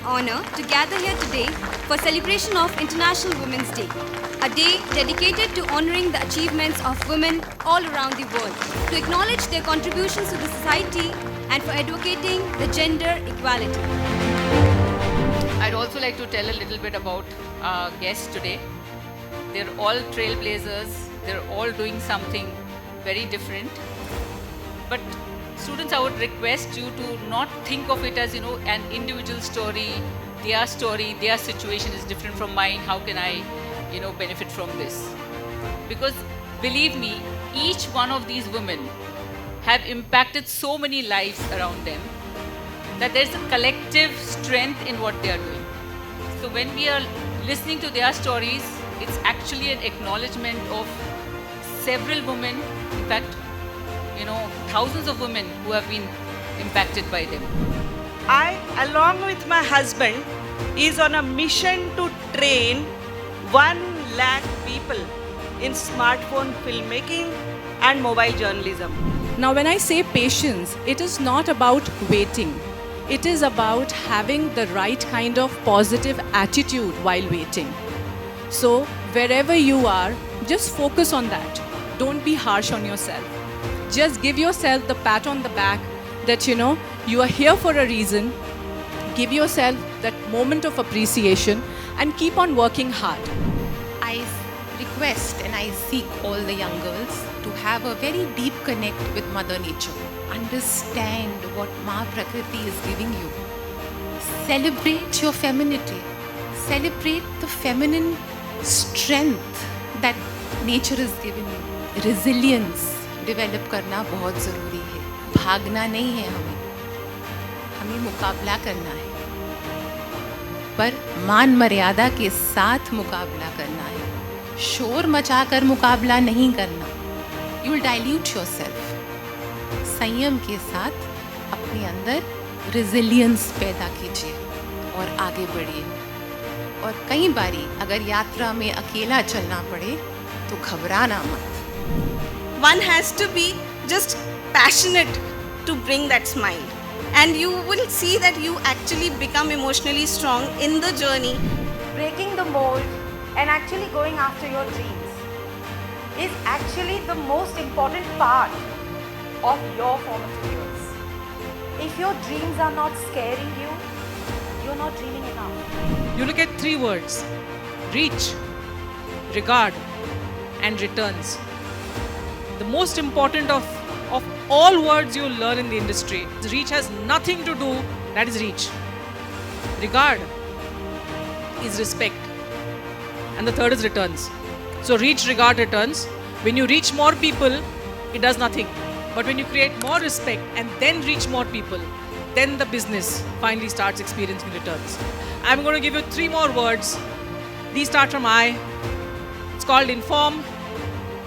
honor to gather here today for celebration of International Women's Day, a day dedicated to honoring the achievements of women all around the world, to acknowledge their contributions to the society and for advocating the gender equality. I'd also like to tell a little bit about our guests today. They're all trailblazers, they're all doing something very different. But students, I would request you to not think of it as, an individual story, their situation is different from mine, how can I, benefit from this? Because believe me, each one of these women have impacted so many lives around them that there's a collective strength in what they are doing. So when we are listening to their stories, it's actually an acknowledgement of several women, in fact, thousands of women who have been impacted by them. I, along with my husband, is on a mission to train 1 lakh people in smartphone filmmaking and mobile journalism. Now, when I say patience, it is not about waiting. It is about having the right kind of positive attitude while waiting. So, wherever you are, just focus on that. Don't be harsh on yourself. Just give yourself the pat on the back that, you are here for a reason. Give yourself that moment of appreciation and keep on working hard. I request and I seek all the young girls to have a very deep connect with Mother Nature. Understand what Ma Prakriti is giving you. Celebrate your femininity. Celebrate the feminine strength that nature is giving you. Resilience develop करना बहुत ज़रूरी है. भागना नहीं है हमें मुकाबला करना है, पर मान मर्यादा के साथ मुकाबला करना है. शोर मचाकर मुकाबला नहीं करना. You will dilute yourself. संयम के साथ अपने अंदर रेजिलियंस पैदा कीजिए और आगे बढ़िए. और कई बारी अगर यात्रा में अकेला चलना पड़े तो घबराना मत. One has to be just passionate to bring that smile, and you will see that you actually become emotionally strong in the journey. Breaking the mold and actually going after your dreams is actually the most important part of your formative years. If your dreams are not scaring you, you're not dreaming enough. You look at 3 words: reach, regard, and returns. The most important of all words you learn in the industry. Reach has nothing to do, that is reach. Regard is respect. And the third is returns. So reach, regard, returns. When you reach more people, it does nothing. But when you create more respect and then reach more people, then the business finally starts experiencing returns. I'm going to give you 3 more words. These start from I. It's called inform,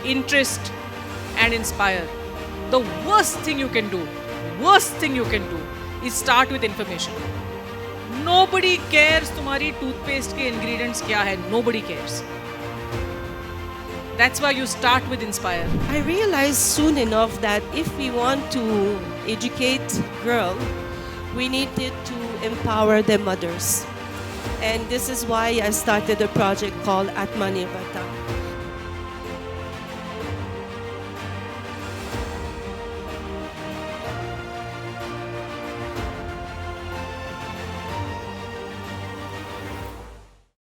interest, and inspire. The worst thing you can do is start with information. Nobody cares तुम्हारी toothpaste के ingredients क्या है. Nobody cares. That's why you start with inspire. I realized soon enough that if we want to educate girls, we needed to empower their mothers. And this is why I started a project called Atmanirbhar.